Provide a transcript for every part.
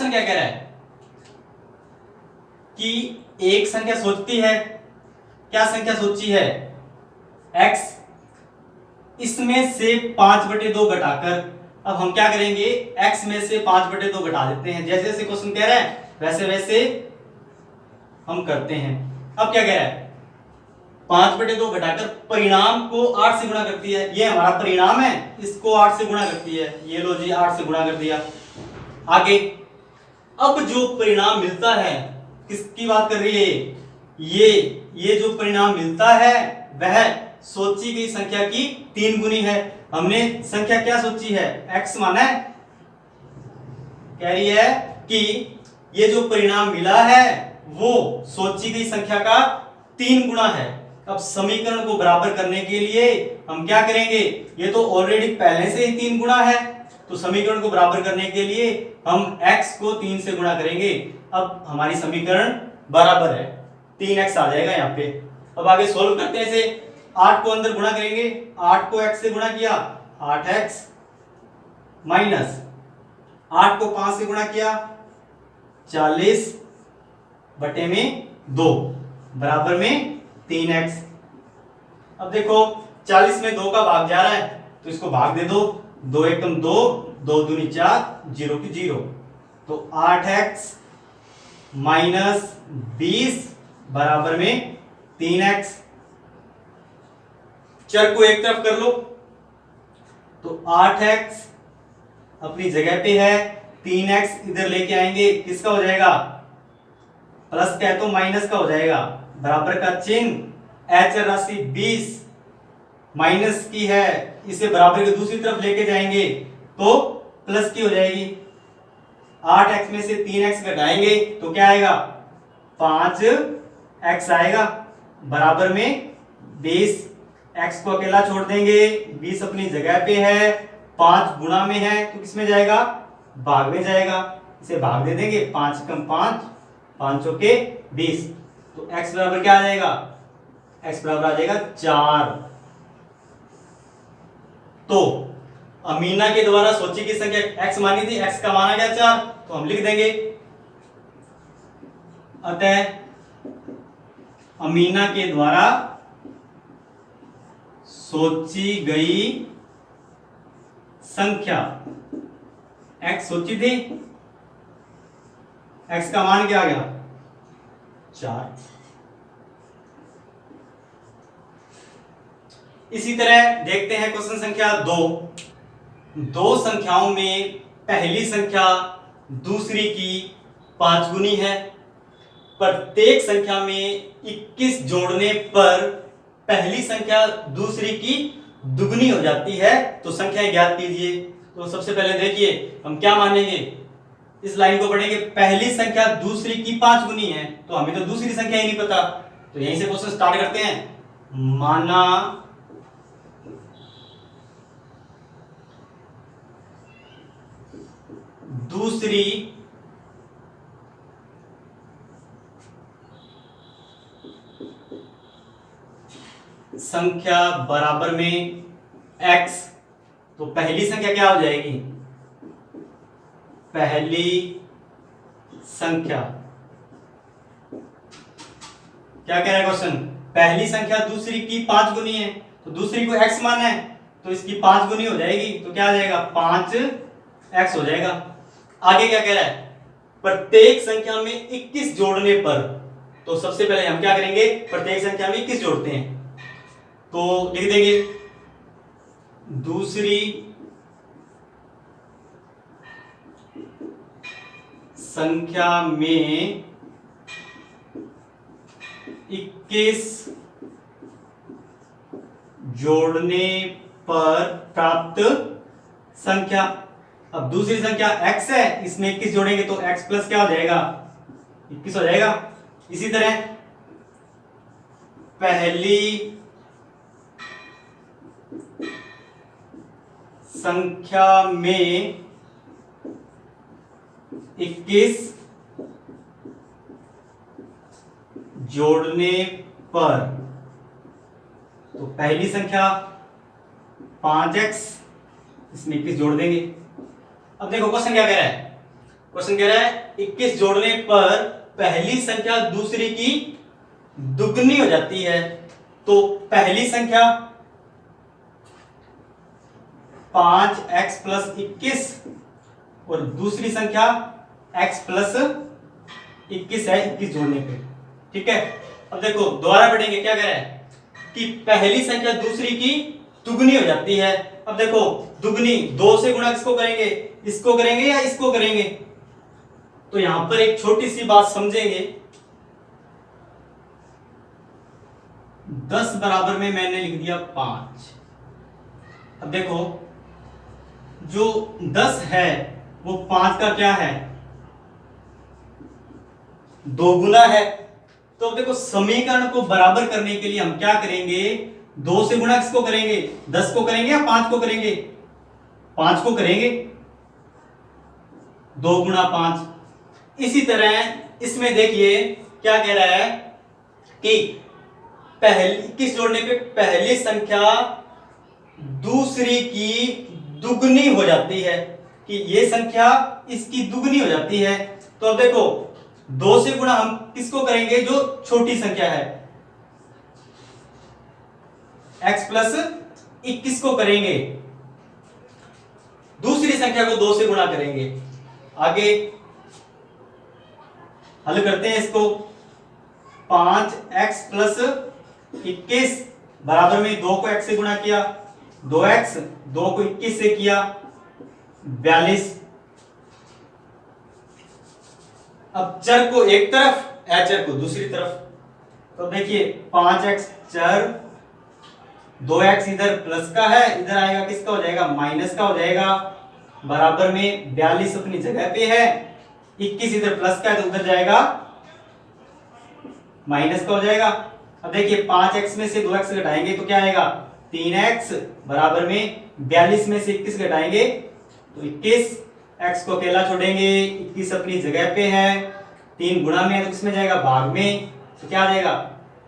Question क्या कह रहा है कि एक संख्या सोचती है, क्या संख्या सोची है, x, इसमें से 5/2 घटाकर, अब हम क्या करेंगे, x में से 5/2 घटा देते हैं। जैसे जैसे क्वेश्चन कह रहा है वैसे वैसे हम करते हैं। अब क्या कह रहा है, 5/2 घटाकर परिणाम को 8 से गुणा करती है। ये हमारा परिणाम है, इसको 8 से गुणा करती है। ये लो जी, 8 से गुणा कर दिया। आगे, अब जो परिणाम मिलता है, किसकी बात कर रही है, ये जो परिणाम मिलता है वह सोची गई संख्या की 3 गुनी है। हमने संख्या क्या सोची है, x माना है, कह रही है कि ये जो परिणाम मिला है वो सोची गई संख्या का 3 गुना है। अब समीकरण को बराबर करने के लिए हम क्या करेंगे, ये तो ऑलरेडी पहले से ही 3 गुना है, तो समीकरण को बराबर करने के लिए हम x को 3 से गुणा करेंगे। अब हमारी समीकरण बराबर है, 3x आ जाएगा यहाँ पे। अब आगे सोल्व करते हैं इसे। 8 को अंदर गुणा करेंगे, 8 को x से गुणा किया 8x, माइनस 8 को 5 से गुणा किया 40/2 बराबर में 3x। अब देखो 40 में 2 का भाग जा रहा है तो इसको भाग दे दो, 2 एकम 2, 2 दूनी 4, 0 की 0, तो 8x माइनस 20 बराबर में 3x। चर को एक तरफ कर लो, तो 8x अपनी जगह पे है, 3x इधर लेके आएंगे, किसका हो जाएगा, प्लस का है तो माइनस का हो जाएगा, बराबर का चिन्ह, h राशि 20 माइनस की है, इसे बराबर के दूसरी तरफ लेके जाएंगे तो प्लस की हो जाएगी। 8x में से 3x घटाएंगे तो क्या आएगा, 5x आएगा, बराबर में 20। x को अकेला छोड़ देंगे, 20 अपनी जगह पे है, 5 गुणा में है तो किस में जाएगा, भाग में जाएगा, इसे भाग दे देंगे, 5 कम 5, 5 चौके 20, तो x बराबर क्या आ जाएगा, x बराबर आ जाएगा 4। तो अमीना के द्वारा सोची की संख्या x मानी थी, x का मान आ गया 4, तो हम लिख देंगे, अतः अमीना के द्वारा सोची गई संख्या x सोची थी, x का मान क्या आ गया 4। इसी तरह देखते हैं क्वेश्चन संख्या 2। दो संख्याओं में पहली संख्या दूसरी की 5 गुनी है। प्रत्येक संख्या में 21 जोड़ने पर पहली संख्या दूसरी की दुगनी हो जाती है, तो संख्या ज्ञात कीजिए। तो सबसे पहले देखिए हम क्या मानेंगे, इस लाइन को पढ़ेंगे, पहली संख्या दूसरी की 5 गुनी है, तो हमें तो दूसरी संख्या ही नहीं पता, तो यहीं से क्वेश्चन स्टार्ट करते हैं। माना दूसरी संख्या बराबर में x, तो पहली संख्या क्या हो जाएगी, पहली संख्या, क्या कह रहा है क्वेश्चन, पहली संख्या दूसरी की 5 गुनी है, तो दूसरी को x माना है तो इसकी 5 गुनी हो जाएगी, तो क्या आ जाएगा 5x हो जाएगा। आगे क्या कह रहा है, प्रत्येक संख्या में 21 जोड़ने पर, तो सबसे पहले हम क्या करेंगे, प्रत्येक संख्या में 21 जोड़ते हैं, तो लिख देंगे दूसरी संख्या में 21 जोड़ने पर प्राप्त संख्या। अब दूसरी संख्या x है, इसमें 21 जोड़ेंगे तो x प्लस क्या हो जाएगा, 21 हो जाएगा। इसी तरह पहली संख्या में 21 जोड़ने पर, तो पहली संख्या 5x, इसमें 21 जोड़ देंगे। अब देखो क्वेश्चन क्या कह रहा है, क्वेश्चन कह रहा है 21 जोड़ने पर पहली संख्या दूसरी की दुगनी हो जाती है। तो पहली संख्या 5x प्लस 21 और दूसरी संख्या x प्लस 21 है 21 जोड़ने पे। ठीक है, अब देखो दोबारा पढ़ेंगे। क्या कह रहा है कि पहली संख्या दूसरी की दुगनी हो जाती है। अब देखो दुगनी 2 से गुणा किसको करेंगे, इसको करेंगे या इसको करेंगे। तो यहां पर एक छोटी सी बात समझेंगे। 10 बराबर में मैंने लिख दिया 5। अब देखो जो 10 है वो 5 का क्या है, 2 गुना है। तो अब देखो समीकरण को बराबर करने के लिए हम क्या करेंगे, 2 से गुणा किसको करेंगे, 10 को करेंगे या 5 को करेंगे, 5 को करेंगे। 2 गुणा 5। इसी तरह इसमें देखिए क्या कह रहा है कि पहली 21 जोड़ने पे पहली संख्या दूसरी की दुगनी हो जाती है, कि ये संख्या इसकी दुगनी हो जाती है। तो अब देखो 2 से गुणा हम किसको करेंगे, जो छोटी संख्या है x प्लस 21 को करेंगे, दूसरी संख्या को 2 से गुणा करेंगे। आगे हल करते हैं इसको। 5x प्लस 21 बराबर में 2 को x से गुणा किया, 2x 2 को 21 से किया 42। अब चर को एक तरफ, अचर को दूसरी तरफ। तो देखिए 5x चर, 2x इधर प्लस का है, इधर आएगा किसका हो जाएगा, माइनस का हो जाएगा। बराबर में 42 अपनी जगह पे है, 21 इधर प्लस का है तो उधर जाएगा माइनस का हो जाएगा। अब देखिए 5x में से 2x घटाएंगे तो क्या आएगा, 3x बराबर में 42 में से 21 घटाएंगे तो 21, x को अकेला छोड़ेंगे, 21 अपनी जगह पे है, 3 गुणा में है तो किसमें जाएगा, भाग में। तो क्या आ जाएगा,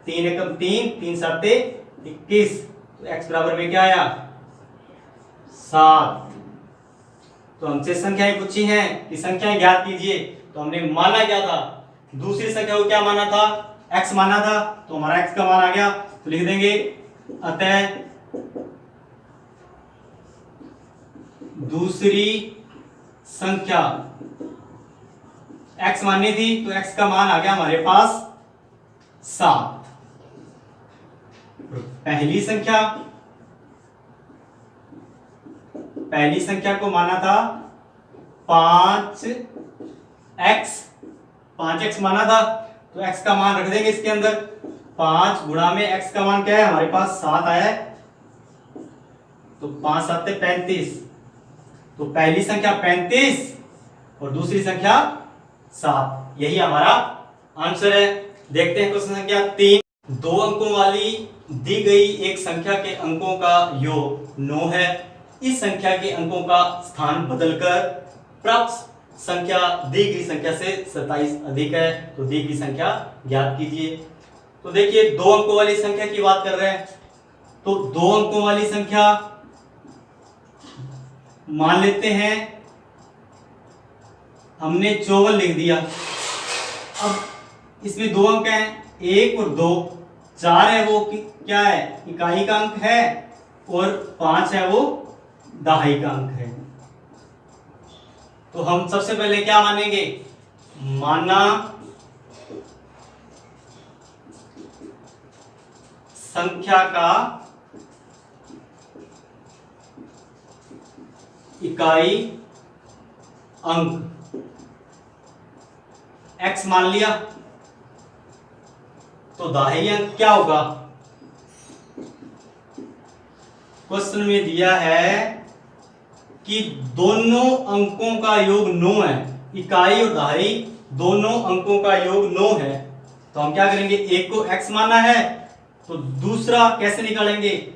3 एकम 3, 3 साते 21। तो x बराबर में क्या आया, 7। तो हमसे संख्याएं पूछी हैं कि संख्याएं ज्ञात कीजिए। तो हमने माना क्या था, दूसरी संख्या को क्या माना था, x माना था। तो हमारा x का मान आ गया, तो लिख देंगे अतः दूसरी संख्या x माननी थी तो x का मान आ गया हमारे पास 7। पहली संख्या को माना था 5x माना था, तो x का मान रख देंगे इसके अंदर। 5 गुणा में x का मान क्या है, हमारे पास 7 आया है, तो 5 7 35। तो पहली संख्या 35 और दूसरी संख्या 7, यही हमारा आंसर है। देखते हैं क्वेश्चन संख्या 3। 2 अंकों वाली दी गई एक संख्या के अंकों का योग 9 है। इस संख्या के अंकों का स्थान बदलकर प्राप्त संख्या दी गई संख्या से 27 अधिक है, तो दी गई संख्या ज्ञात कीजिए। तो देखिए 2 अंकों वाली संख्या की बात कर रहे हैं, तो 2 अंकों वाली संख्या मान लेते हैं, हमने 54 लिख दिया। अब इसमें 2 अंक हैं, 1 और 2, 4 है वो क्या है, इकाई का अंक है, और 5 है वो दहाई का अंक है। तो हम सबसे पहले क्या मानेंगे, माना संख्या का इकाई अंक x मान लिया, तो दहाई अंक क्या होगा, क्वेश्चन में दिया है कि दोनों अंकों का योग 9 है, इकाई और दहाई दोनों अंकों का योग 9 है। तो हम क्या करेंगे, एक को x माना है तो दूसरा कैसे निकालेंगे,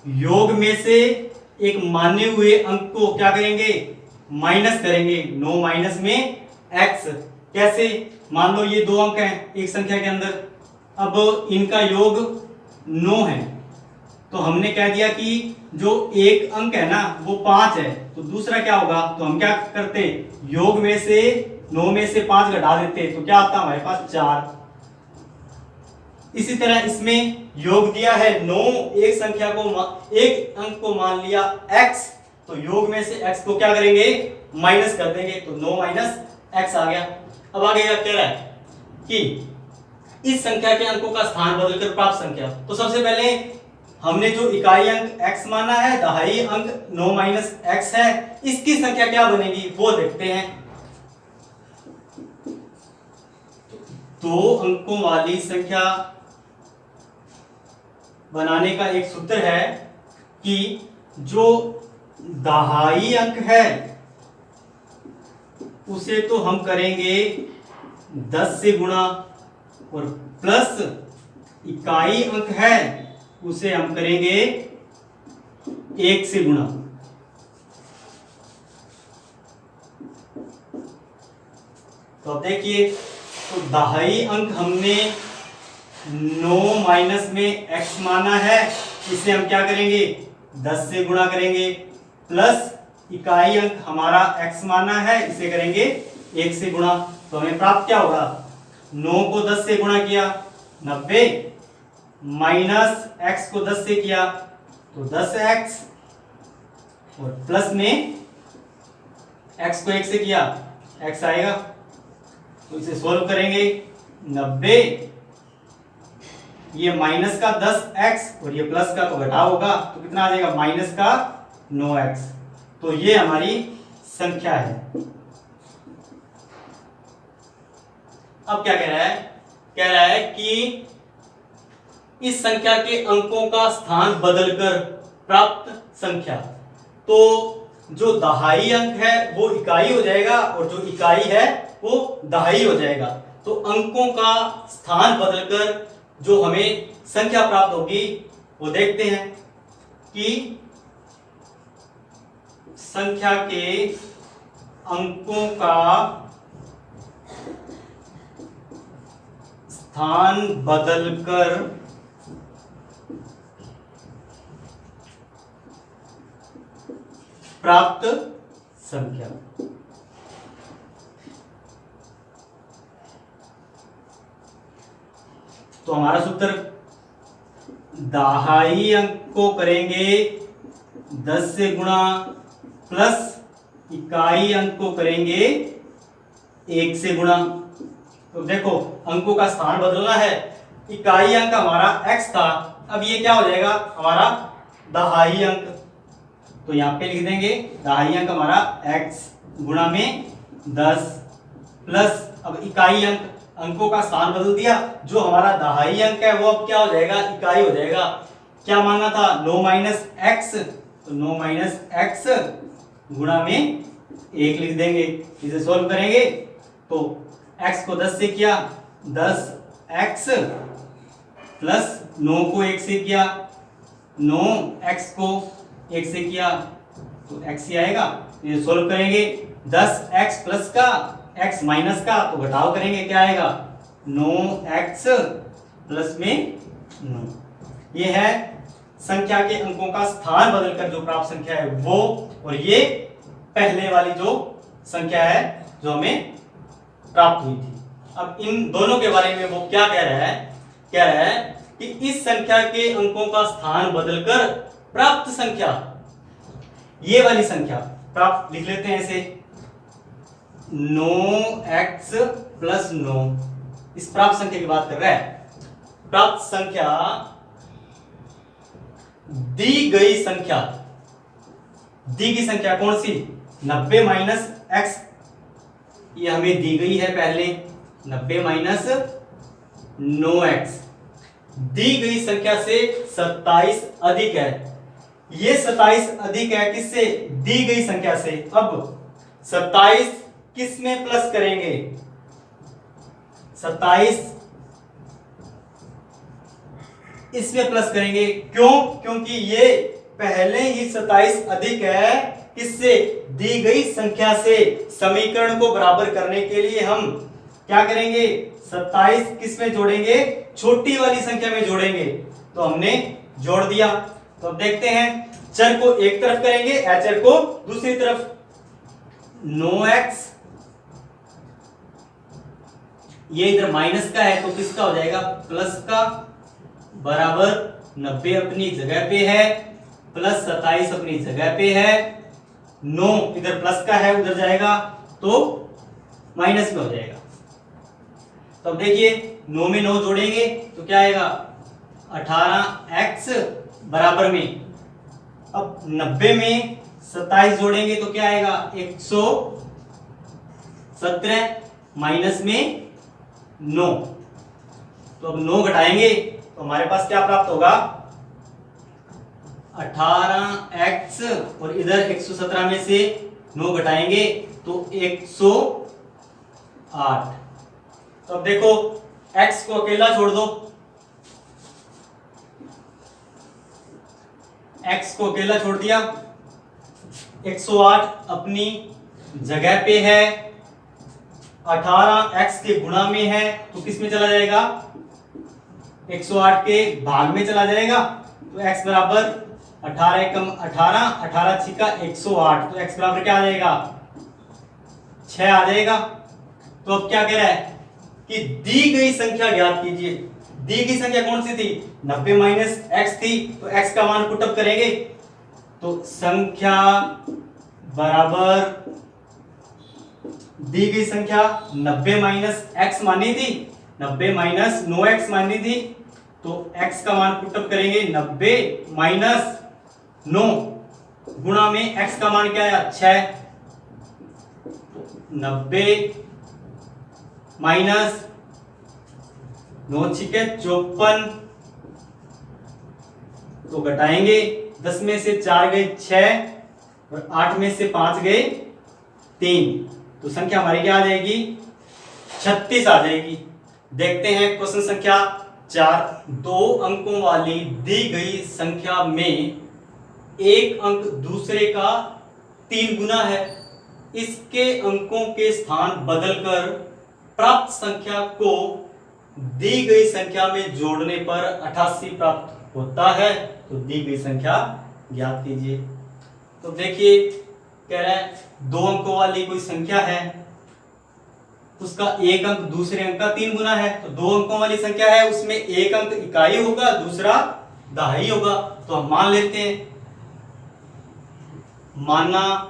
योग में से एक माने हुए अंक को क्या करेंगे, माइनस करेंगे। 9 माइनस में x, कैसे, मान लो ये 2 अंक हैं एक संख्या के अंदर, अब इनका योग 9 है, तो हमने कह दिया कि जो एक अंक है ना वो 5 है, तो दूसरा क्या होगा, तो हम क्या करते, योग में से 9 में से 5 घटा देते, तो क्या आता हमारे पास 4। इसी तरह इसमें योग दिया है 9, एक संख्या को एक अंक को मान लिया x, तो योग में से x को क्या करेंगे, माइनस कर देंगे, तो 9 माइनस x आ गया। अब आगे क्या कह रहा है कि इस संख्या के अंकों का स्थान बदलकर प्राप्त संख्या। तो सबसे पहले हमने जो इकाई अंक x माना है, दहाई अंक 9 माइनस x है, इसकी संख्या क्या बनेगी वो देखते हैं। दो अंकों वाली संख्या बनाने का एक सूत्र है कि जो दहाई अंक है उसे तो हम करेंगे 10 से गुणा, और प्लस इकाई अंक है उसे हम करेंगे 1 से गुणा। तो अब देखिए, तो दहाई अंक हमने 9 माइनस में x माना है, इसे हम क्या करेंगे 10 से गुणा करेंगे, प्लस इकाई अंक हमारा x माना है, इसे करेंगे 1 से गुणा। तो हमें प्राप्त क्या होगा, 9 को 10 से गुणा किया 90, माइनस x को 10 से किया तो 10x, और प्लस में x को 1 से किया x आएगा। तो इसे सोल्व करेंगे, 90 ये माइनस का 10x और ये प्लस का तो घटाव होगा, तो कितना आ जाएगा, माइनस का 9x। तो ये हमारी संख्या है। अब क्या कह रहा है, कह रहा है कि इस संख्या के अंकों का स्थान बदलकर प्राप्त संख्या। तो जो दहाई अंक है वो इकाई हो जाएगा और जो इकाई है वो दहाई हो जाएगा। तो अंकों का स्थान बदलकर जो हमें संख्या प्राप्त होगी वो देखते हैं कि संख्या के अंकों का स्थान बदलकर प्राप्त संख्या। तो हमारा सूत्र, दहाई अंक को करेंगे 10 से गुणा, प्लस इकाई अंक को करेंगे 1 से गुणा। तो देखो अंकों का स्थान बदलना है, इकाई अंक हमारा x था, अब ये क्या हो जाएगा हमारा दहाई अंक। तो यहां पे लिख देंगे दहाई अंक हमारा x गुणा में 10, प्लस अब इकाई अंक, अंकों का स्थान बदल दिया, जो हमारा दहाई अंक है वो अब क्या हो जाएगा, इकाई हो जाएगा। क्या माना था, 9 माइनस एक्स, तो 9 माइनस एक्स गुणा में 1 लिख देंगे। इसे सोल्व करेंगे तो x को 10 से किया 10x, प्लस 9 को 1 से किया 9x को 1 से किया तो x ही आएगा। ये सोल्व करेंगे 10x प्लस का x माइनस का तो घटाव करेंगे, क्या आएगा 9x प्लस में 9। ये है संख्या के अंकों का स्थान बदलकर जो प्राप्त संख्या है वो, और ये पहले वाली जो संख्या है जो हमें प्राप्त हुई थी। अब इन दोनों के बारे में वो क्या कह रहा है, कह रहा है कि इस संख्या के अंकों का स्थान बदलकर प्राप्त संख्या, ये वाली संख्या प्राप्त लिख लेते हैं इसे 9x प्लस 9, इस प्राप्त संख्या की बात कर रहा है। प्राप्त संख्या दी गई संख्या, दी गई संख्या कौन सी, 90 माइनस x, ये हमें दी गई है पहले 90 माइनस 9x, दी गई संख्या से 27 अधिक है। ये 27 अधिक है किससे, दी गई संख्या से। अब 27 किस में प्लस करेंगे, 27 इसमें प्लस करेंगे, क्यों, क्योंकि ये पहले ही 27 अधिक है किससे, दी गई संख्या से। समीकरण को बराबर करने के लिए हम क्या करेंगे, 27 किस में जोड़ेंगे, छोटी वाली संख्या में जोड़ेंगे। तो हमने जोड़ दिया, तो अब देखते हैं, चर को एक तरफ करेंगे, अचर को दूसरी तरफ। 9x ये इधर माइनस का है तो किसका हो जाएगा, प्लस का, बराबर 90 अपनी जगह पे है, प्लस 27 अपनी जगह पे है। 9 इधर प्लस का है, उधर जाएगा तो माइनस में हो जाएगा। तो अब देखिए 9 में 9 जोड़ेंगे तो क्या आएगा, 18x बराबर में, अब 90 में 27 जोड़ेंगे तो क्या आएगा, 117 माइनस में 9। तो अब 9 घटाएंगे तो हमारे पास क्या प्राप्त होगा, 18x और इधर 117 में से 9 घटाएंगे तो 108। तो अब देखो x को अकेला छोड़ दो, x को अकेला छोड़ दिया, 108 अपनी जगह पे है, 18x के गुणा में है तो किस में चला जाएगा, 108 के भाग में चला जाएगा। तो x बराबर 18 एकम 18, 18 छिका 108, तो x बराबर क्या आ जाएगा, 6 आ जाएगा। तो अब क्या कह रहा है कि दी गई संख्या ज्ञात कीजिए। दी गई संख्या कौन सी थी, 90 माइनस x थी, तो x का मान पुटअप करेंगे तो संख्या बराबर दी गई संख्या 90 माइनस x मानी थी, 90 माइनस 9x मानी थी, तो x का मान पुटअप करेंगे 90 माइनस 9 गुणा में x का मान क्या आया, 6, 90 माइनस 9 छिके 54, तो घटाएंगे, 10 में से 4 गए 6 और 8 में से 5 गए 3, तो संख्या हमारी क्या आ जाएगी, 36 आ जाएगी। देखते हैं क्वेश्चन संख्या 4। 2 अंकों वाली दी गई संख्या में एक अंक दूसरे का 3 गुना है, इसके अंकों के स्थान बदलकर प्राप्त संख्या को दी गई संख्या में जोड़ने पर 88 प्राप्त होता है, तो दी गई संख्या ज्ञात कीजिए। तो देखिए कह रहा है 2 अंकों वाली कोई संख्या है, उसका एक अंक दूसरे अंक का 3 गुना है, तो 2 अंकों वाली संख्या है, उसमें एक अंक इकाई होगा, दूसरा दहाई होगा। तो हम मान लेते हैं, माना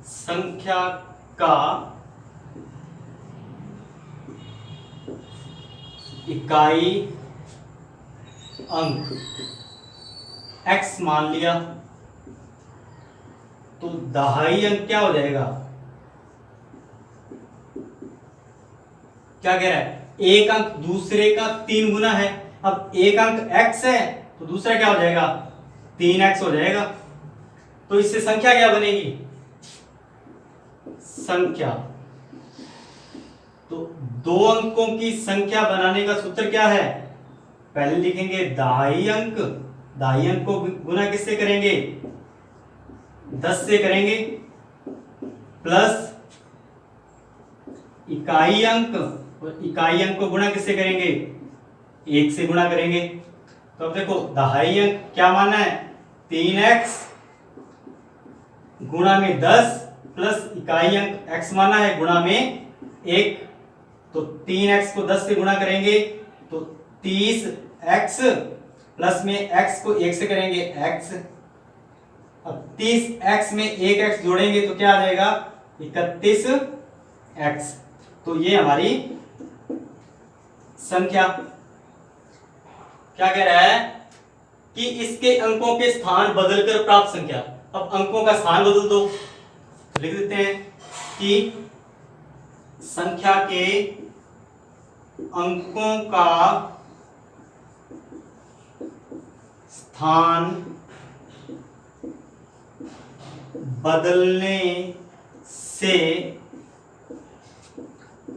संख्या का इकाई अंक x मान लिया, तो दहाई अंक क्या हो जाएगा, क्या कह रहा है, एक अंक दूसरे का 3 गुना है। अब एक अंक x है तो दूसरा क्या हो जाएगा, 3x हो जाएगा। तो इससे संख्या क्या बनेगी, संख्या, तो 2 अंकों की संख्या बनाने का सूत्र क्या है, पहले लिखेंगे दहाई अंक, दहाई अंक को गुना किससे करेंगे, 10 से करेंगे, प्लस इकाई अंक, और इकाई अंक को गुणा किससे करेंगे, 1 से गुणा करेंगे। तो अब देखो दहाई अंक क्या माना है, 3x गुणा में 10 प्लस इकाई अंक x माना है गुणा में 1, तो 3x को 10 से गुणा करेंगे तो 30x प्लस में x को 1 से करेंगे x। अब 30x में 1x जोड़ेंगे तो क्या आ जाएगा, 31x। तो ये हमारी संख्या क्या कह रहा है कि इसके अंकों के स्थान बदलकर प्राप्त संख्या। अब अंकों का स्थान बदल दो, लिख देते हैं कि संख्या के अंकों का स्थान बदलने से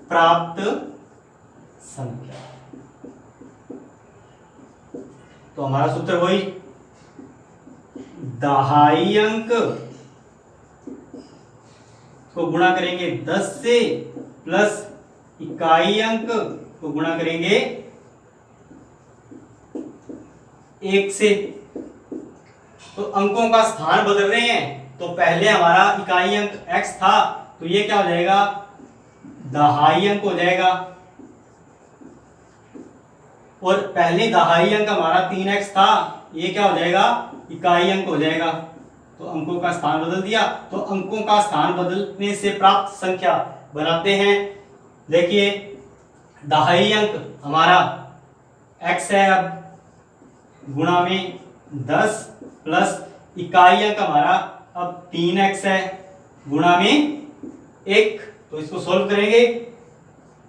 प्राप्त संख्या। तो हमारा सूत्र वही, दहाई अंक को गुणा करेंगे 10 से प्लस इकाई अंक को गुणा करेंगे 1 से। तो अंकों का स्थान बदल रहे हैं, तो पहले हमारा इकाई अंक x था, तो ये क्या हो जाएगा, दहाई अंक हो जाएगा। और पहले दहाई अंक हमारा 3x था, ये क्या हो जाएगा, इकाई अंक हो जाएगा। तो अंकों का स्थान बदल दिया। तो अंकों का स्थान बदलने से प्राप्त संख्या बनाते हैं। देखिए दहाई अंक हमारा x है, अब गुणा में 10 प्लस इकाई अंक हमारा अब 3x है, गुणा में 1। तो इसको सोल्व करेंगे,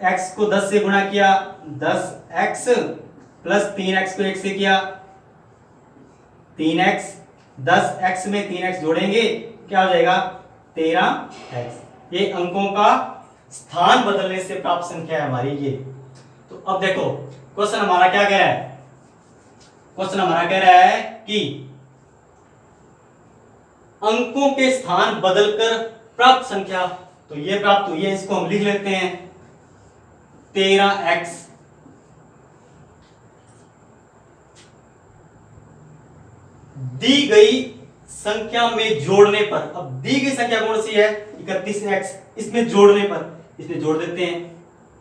x को 10 से गुणा किया 10x प्लस 3x को 1 से किया 3x, 10x में 3x जोड़ेंगे क्या हो जाएगा, 13x। ये अंकों का स्थान बदलने से प्राप्त संख्या है हमारी ये। तो अब देखो क्वेश्चन हमारा क्या कह रहा है, क्वेश्चन हमारा कह रहा है कि अंकों के स्थान बदलकर प्राप्त संख्या। तो ये प्राप्त हुई है, इसको हम लिख लेते हैं 13x दी गई संख्या में जोड़ने पर। अब दी गई संख्या कौन सी है, 31x, इसमें जोड़ने पर, इसमें जोड़ देते हैं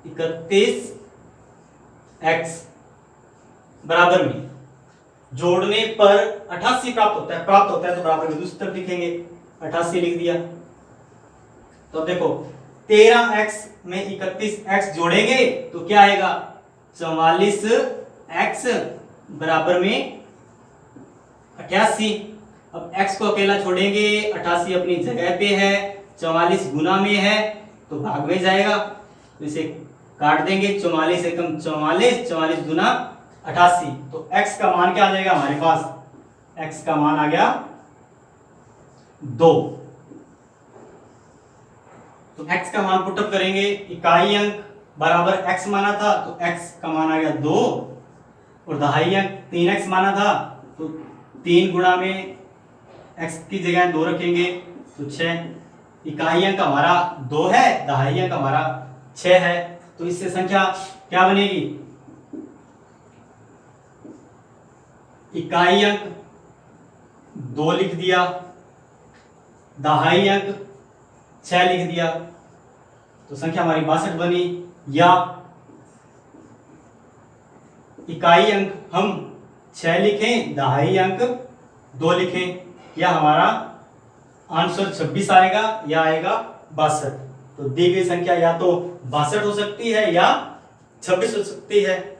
31x बराबर में जोड़ने पर 88 प्राप्त होता है, प्राप्त होता है तो बराबर में दूसरी तरफ लिखेंगे 88 लिख दिया। तो अब देखो 13x में 31x जोड़ेंगे तो क्या आएगा, 44x बराबर में 88। अब x को अकेला छोड़ेंगे, 88 अपनी जगह पे है, 44 गुना में है तो भाग में जाएगा, तो इसे काट देंगे, 44 एकम 44, 44 गुना 88। तो x का मान क्या आ जाएगा हमारे पास, x का मान आ गया 2। तो x का मान पुटअप करेंगे, इकाई अंक बराबर x माना था तो x का मान आ गया 2, और दहाई अंक 3x माना था तो 3 गुणा में x की जगह 2 रखेंगे तो 6। इकाई अंक हमारा 2 है, दहाई अंक हमारा 6 है, तो इससे संख्या क्या बनेगी, इकाई अंक 2 लिख दिया, दहाई अंक 6 लिख दिया, तो संख्या हमारी 62 बनी। या इकाई अंक हम 6 लिखें, दहाई अंक 2 लिखें, या हमारा आंसर 26 आएगा या आएगा 62। तो दी गई संख्या या तो 62 हो सकती है या 26 हो सकती है।